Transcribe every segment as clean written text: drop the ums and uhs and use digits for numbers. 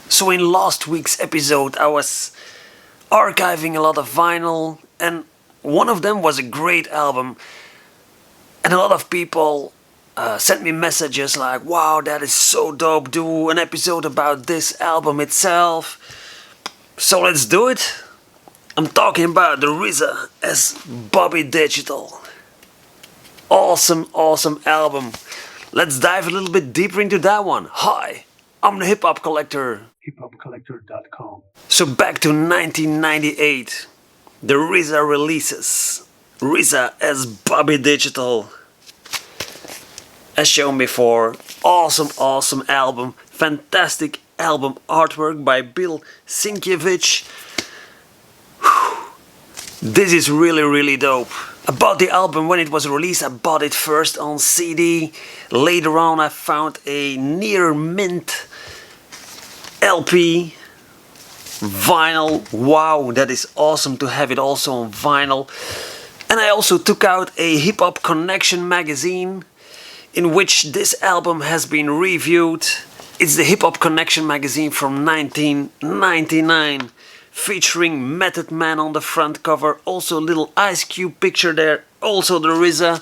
So in last week's episode I was archiving a lot of vinyl, and one of them was a great album, and a lot of people sent me messages like, wow, that is so dope, do an episode about this album itself. So let's do it. I'm talking about the RZA as Bobby Digital. Awesome album. Let's dive a little bit deeper into that one. Hi, I'm the Hip Hop Collector. hiphopcollector.com. So back to 1998. The RZA releases. RZA as Bobby Digital. As shown before, awesome album. Fantastic album artwork by Bill Sienkiewicz. This is really dope. I bought the album when it was released. I bought it first on CD. Later on I found a near mint LP. Vinyl. Wow, that is awesome to have it also on vinyl. And I also took out a Hip Hop Connection magazine in which this album has been reviewed. It's the Hip Hop Connection magazine from 1999, featuring Method Man on the front cover, also a little Ice Cube picture there, also the RZA.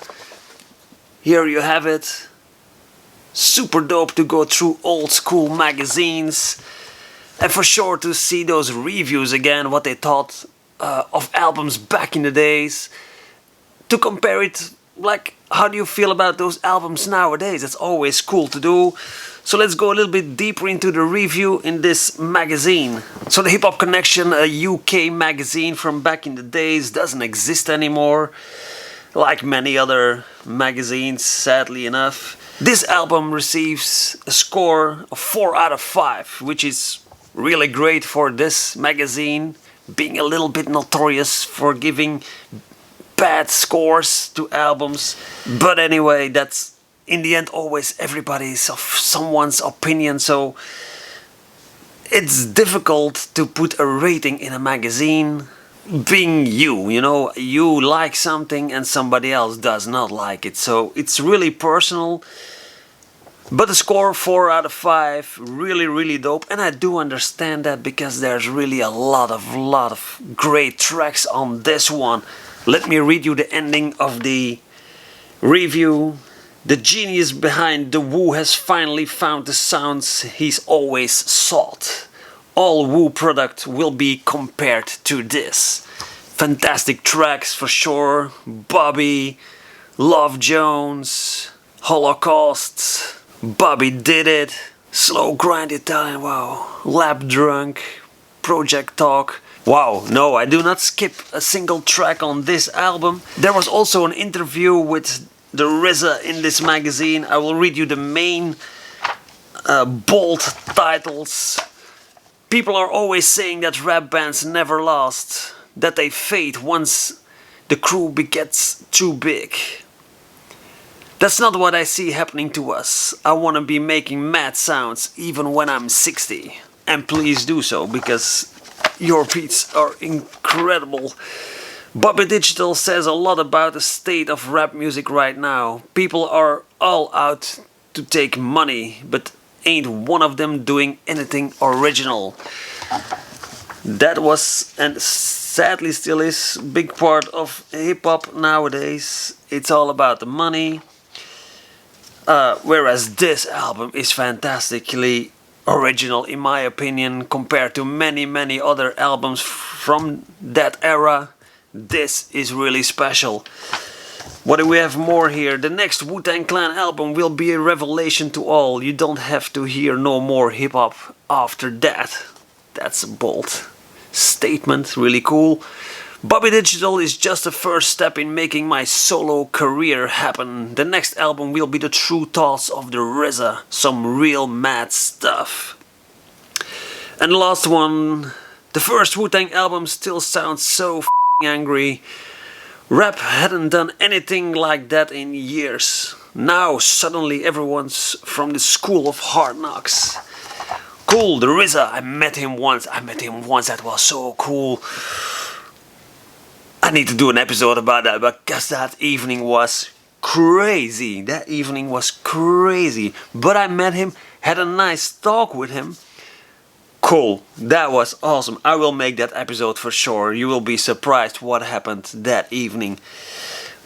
Here you have it. Super dope to go through old school magazines, and for sure to see those reviews again, what they thought of albums back in the days, to compare it, like, how do you feel about those albums nowadays? It's always cool to do. So let's go a little bit deeper into the review in this magazine. So the Hip Hop Connection, a UK magazine from back in the days, doesn't exist anymore, like many other magazines, sadly enough. This album receives a score of 4 out of 5, which is really great for this magazine, being a little bit notorious for giving bad scores to albums. But anyway, that's in the end always everybody's of someone's opinion, so it's difficult to put a rating in a magazine. Being you know, you like something and somebody else does not like it, so it's really personal. But the score 4 out of 5, really dope, and I do understand that because there's really a lot of great tracks on this one. Let me read you the ending of the review. The genius behind the Wu has finally found the sounds he's always sought. All Wu product will be compared to this. Fantastic tracks for sure. Bobby, Love Jones, Holocaust, Bobby Did It, Slow Grind Italian, wow, Lap Drunk, Project Talk. Wow, no, I do not skip a single track on this album. There was also an interview with the RZA in this magazine. I will read you the main bold titles. People are always saying that rap bands never last, that they fade once the crew gets too big. That's not what I see happening to us. I want to be making mad sounds even when I'm 60. And please do so, because your beats are incredible. Bobby Digital says a lot about the state of rap music right now. People are all out to take money, but ain't one of them doing anything original. That was, and sadly still is, big part of hip-hop nowadays. It's all about the money. Whereas this album is fantastically original in my opinion, compared to many other albums from that era. This is really special. What do we have more here? The next Wu-Tang Clan album will be a revelation to all. You don't have to hear no more hip-hop after that. That's a bold statement, really cool. Bobby Digital is just the first step in making my solo career happen. The next album will be the true thoughts of the RZA, some real mad stuff. And the last one, the first Wu-Tang album still sounds so f***ing angry. Rap hadn't done anything like that in years. Now suddenly everyone's from the school of hard knocks. Cool, the RZA, I met him once, that was so cool. I need to do an episode about that because that evening was crazy. But I met him, had a nice talk with him. Cool, that was awesome. I will make that episode for sure. You will be surprised what happened that evening.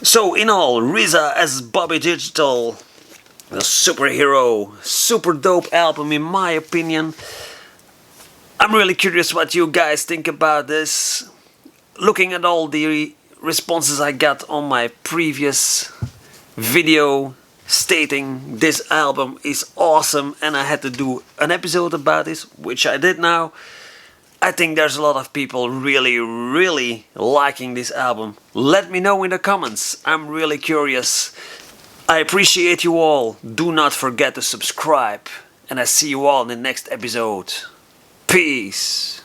So in all, RZA as Bobby Digital, a superhero, super dope album in my opinion. I'm really curious what you guys think about this. Looking at all the responses I got on my previous video stating this album is awesome and I had to do an episode about this, which I did now. I think there's a lot of people really liking this album. Let me know in the comments. I'm really curious. I appreciate you all. Do not forget to subscribe. And I see you all in the next episode. Peace.